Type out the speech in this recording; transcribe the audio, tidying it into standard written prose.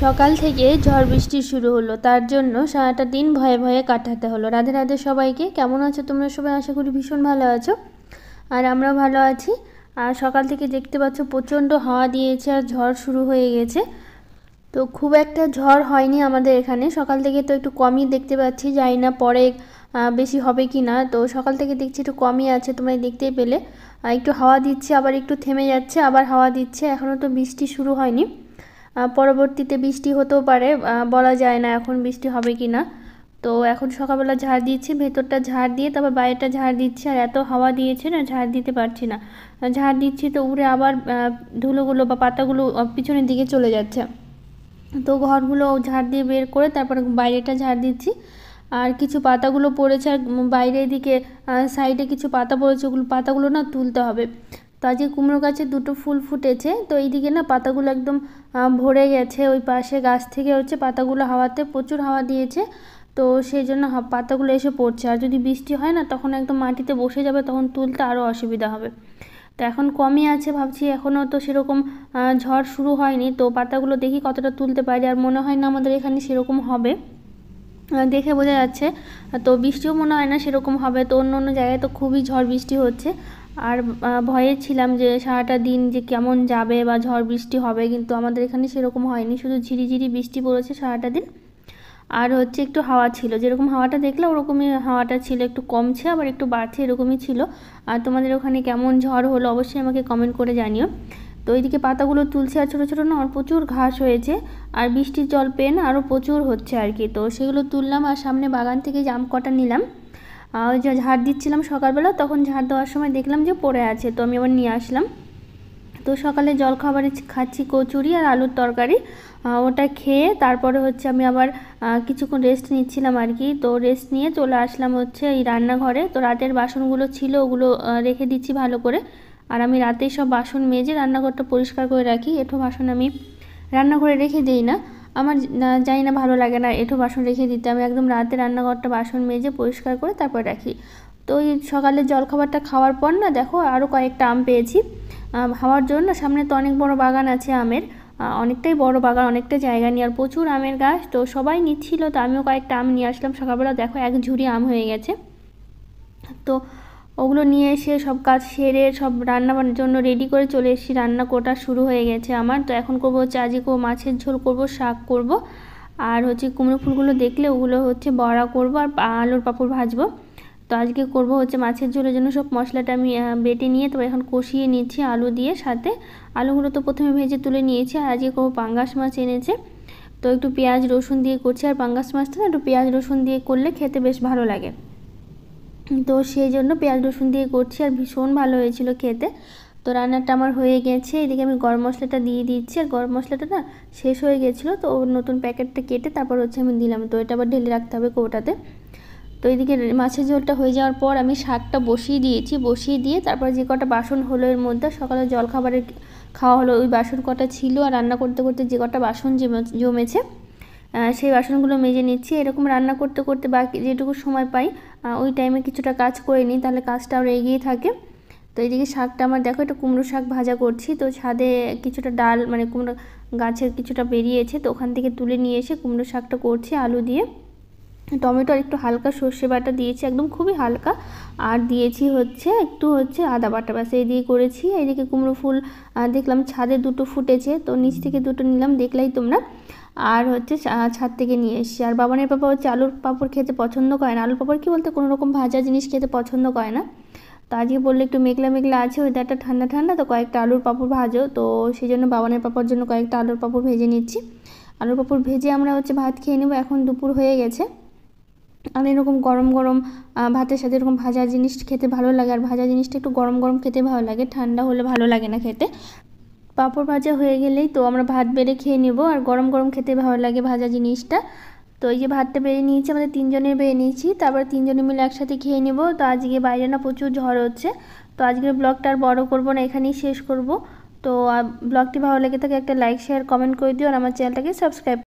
সকাল থেকে ঝড় বৃষ্টি শুরু হলো, তার জন্য সারাটা দিন ভয়ে ভয়ে কাটাতে হলো। রাধে রাধে সবাইকে, কেমন আছো তোমরা সবাই? আশা করি ভীষণ ভালো আছো, আর আমরাও ভালো আছি। আর সকাল থেকে দেখতে পাচ্ছ প্রচণ্ড হাওয়া দিয়েছে আর ঝড় শুরু হয়ে গেছে। তো খুব একটা ঝড় হয়নি আমাদের এখানে, সকাল থেকে তো একটু কমই দেখতে পাচ্ছি, জানি না পরে বেশি হবে কি না। তো সকাল থেকে দেখছি একটু কমই আছে, তোমরা দেখতেই পেলে। একটু হাওয়া দিচ্ছে, আবার একটু থেমে যাচ্ছে, আবার হাওয়া দিচ্ছে। এখনও তো বৃষ্টি শুরু হয়নি, পরবর্তীতে বৃষ্টি হতেও পারে, বলা যায় না এখন বৃষ্টি হবে কি না। তো এখন সকালবেলা ঝাড় দিচ্ছি, ভেতরটা ঝাড় দিয়ে তারপর বাইরেটা ঝাড় দিচ্ছি। আর এত হাওয়া দিয়েছে না, ঝাড় দিতে পারছি না। ঝাড় দিচ্ছি তো উড়ে আবার ধুলোগুলো বা পাতাগুলো পিছনের দিকে চলে যাচ্ছে। তো ঘরগুলো ঝাড় দিয়ে বের করে তারপর বাইরেটা ঝাড় দিচ্ছি। আর কিছু পাতাগুলো পড়েছে, আর বাইরের দিকে সাইডে কিছু পাতা পড়েছে, ওগুলো পাতাগুলো না তুলতে হবে। তো আজকে কুমড়ো গাছে দুটো ফুল ফুটেছে, তো এইদিকে না পাতাগুলো একদম ভরে গেছে। ওই পাশে গাছ থেকে হচ্ছে পাতাগুলো হাওয়াতে প্রচুর হাওয়া দিয়েছে, তো সেই জন্য পাতাগুলো এসে পড়ছে। আর যদি বৃষ্টি হয় না, তখন একদম মাটিতে বসে যাবে, তখন তুলতে আরও অসুবিধা হবে। তো এখন কমই আছে, ভাবছি এখনও তো সেরকম ঝড় শুরু হয়নি, তো পাতাগুলো দেখি কতটা তুলতে পারি। আর মনে হয় না আমাদের এখানে সেরকম হবে, দেখে বোঝা যাচ্ছে। তো বৃষ্টিও মনে হয় না সেরকম হবে। তো অন্য অন্য জায়গায় তো খুবই ঝড় বৃষ্টি হচ্ছে, আর ভয়ে ছিলাম যে সারাটা দিন যে কেমন যাবে বা ঝড় বৃষ্টি হবে, কিন্তু আমাদের এখানে সেরকম হয়নি, শুধু ঝিরিঝিরি বৃষ্টি পড়েছে সারাটা দিন। আর হচ্ছে একটু হাওয়া ছিল, যেরকম হাওয়াটা দেখলে ওরকমই হাওয়াটা ছিল, একটু কমছে আবার একটু বাড়ছে, এরকমই ছিল। আর তোমাদের ওখানে কেমন ঝড় হলো অবশ্যই আমাকে কমেন্ট করে জানিও। তো এইদিকে পাতাগুলো তুলছে, আর ছোটো ছোটো না আর প্রচুর ঘাস হয়েছে, আর বৃষ্টির জল পেয়ে না আরও প্রচুর হচ্ছে আর কি। তো সেগুলো তুললাম, আর সামনে বাগান থেকে জাম কটা নিলাম। ওই যে ঝাড় দিচ্ছিলাম সকালবেলা, তখন ঝাড় দেওয়ার সময় দেখলাম যে পড়ে আছে, তো আমি আবার নিয়ে আসলাম। তো সকালে জলখাবারে খাচ্ছি কচুরি আর আলুর তরকারি। ওটা খেয়ে তারপরে হচ্ছে আমি আবার কিছুক্ষণ রেস্ট নিচ্ছিলাম আর কি। তো রেস্ট নিয়ে চলে আসলাম হচ্ছে এই রান্নাঘরে। তো রাতের বাসনগুলো ছিল, ওগুলো রেখে দিচ্ছি ভালো করে। আর আমি রাতেই সব বাসন মেজে রান্নাঘরটা পরিষ্কার করে রাখি, এঁঠো বাসন আমি রান্নাঘরে রেখে দিই না। আমার জানি না, ভালো লাগে না এঁঠো বাসন রেখে দিতে। আমি একদম রাতে রান্নাঘরটা বাসন মেজে পরিষ্কার করে তারপর রাখি। তো এই সকালের জলখাবারটা খাওয়ার পর না দেখো আরও কয়েকটা আম পেয়েছি খাওয়ার জন্য। সামনে তো অনেক বড় বাগান আছে আমের, অনেকটাই বড় বাগান, অনেকটা জায়গা নিয়ে, আর প্রচুর আমের গাছ। তো সবাই নিচ্ছিল, তো আমিও কয়েকটা আম নিয়ে আসলাম সকালবেলা। দেখো এক ঝুড়ি আম হয়ে গেছে। তো ওগুলো নিয়ে এসে সব কাজ সেরে সব রান্নার জন্য রেডি করে চলে এসেছি। রান্না কোটা শুরু হয়ে গেছে আমার। তো এখন করবো হচ্ছে আজকে মাছের ঝোল করব, শাক করব, আর হচ্ছে কুমড়ো ফুলগুলো দেখলে ওগুলো হচ্ছে বড়া করব, আর আলুর পাঁপড় ভাজবো। তো আজকে করব হচ্ছে মাছের ঝোলের জন্য সব মশলাটা আমি বেটে নিয়ে তো এখন কষিয়ে নিচ্ছি আলু দিয়ে। সাথে আলুগুলো তো প্রথমে ভেজে তুলে নিয়েছি। আর আজকে করবো পাঙ্গাস মাছ এনেছে, তো একটু পেঁয়াজ রসুন দিয়ে করছি। আর পাঙ্গাস মাছটা না একটু পেঁয়াজ রসুন দিয়ে করলে খেতে বেশ ভালো লাগে, তো সেই জন্য পেঁয়াজ রসুন দিয়ে করছি, আর ভীষণ ভালো হয়েছিল খেতে। তো রান্নাটা আমার হয়ে গেছে, এদিকে আমি গরম মশলাটা দিয়ে দিচ্ছি। আর গরম মশলাটা না শেষ হয়ে গেছিলো, তো নতুন প্যাকেটটা কেটে তারপর হচ্ছে আমি দিলাম। তো এটা আবার ঢেলে রাখতে হবে কৌটাতে। তো এইদিকে মাছের ঝোলটা হয়ে যাওয়ার পর আমি শাকটা বসিয়ে দিয়েছি, বসিয়ে দিয়ে তারপর যে কটা বাসন হলো এর মধ্যে সকালে জলখাবারের খাওয়া হলো ওই বাসন কটা ছিল, আর রান্না করতে করতে যে কটা বাসন জমেছে সেই বাসনগুলো মেজে নিচ্ছি। এরকম রান্না করতে করতে বাকি যেটুকু সময় পাই ওই টাইমে কিছুটা কাজ করে নিই, তাহলে কাজটা আরও এগিয়ে থাকে। তো এইদিকে শাকটা আমার দেখো, একটা কুমড়ো শাক ভাজা করছি। তো ছাদে কিছুটা ডাল মানে কুমড়ো গাছের কিছুটা বেরিয়েছে, তো ওখান থেকে তুলে নিয়ে এসে কুমড়ো শাকটা করছি আলু দিয়ে। টমেটো আর একটু হালকা সর্ষে বাটা দিয়েছি, একদম খুবই হালকা। আর দিয়েছি হচ্ছে একটু হচ্ছে আদা বাটা, ব্যাস এই দিয়ে করেছি। এইদিকে কুমড়ো ফুল দেখলাম ছাদে দুটো ফুটেছে, তো নিচ থেকে দুটো নিলাম, দেখলাই তোমরা। আর হচ্ছে ছাদ থেকে নিয়ে এসেছি। আর বাবানের পাপা হচ্ছে আলুর পাঁপড় খেতে পছন্দ করে না, আলুর পাঁপড় কি বলতে কোনো রকম ভাজা জিনিস খেতে পছন্দ করে না। তো আজকে বললে একটু মেঘলা মেঘলা আছে, ওয়েদারটা ঠান্ডা ঠান্ডা, তো কয়েকটা আলুর পাঁপড় ভাজো। তো সেই জন্য বাবানের পাপার জন্য কয়েকটা আলুর পাঁপড় ভেজে নিচ্ছি। আলুর পাঁপড় ভেজে আমরা হচ্ছে ভাত খেয়ে নেবো, এখন দুপুর হয়ে গেছে। আর এরকম গরম গরম ভাতের সাথে এরকম ভাজা জিনিস খেতে ভালো লাগে, আর ভাজা জিনিসটা একটু গরম গরম খেতে ভালো লাগে, ঠান্ডা হলে ভালো লাগে না খেতে। পাঁপড় ভাজা হয়ে গেলেই তো আমরা ভাত বেড়ে খেয়ে নেব, আর গরম গরম খেতে ভালো লাগে ভাজা জিনিসটা। তো এই যে ভাতটা বেড়ে নিয়েছি, আমাদের তিনজনের বেড়ে নিয়েছি, তারপর তিনজনে মিলে একসাথে খেয়ে নেব। তো আজকে বাইরে না প্রচুর ঝড় হচ্ছে, তো আজকের ব্লগটা আর বড় করব না, এখানেই শেষ করব। তো ব্লগটি ভালো লেগে থাকে একটা লাইক শেয়ার কমেন্ট করে দিও, আর আমার চ্যানেলটাকে সাবস্ক্রাইব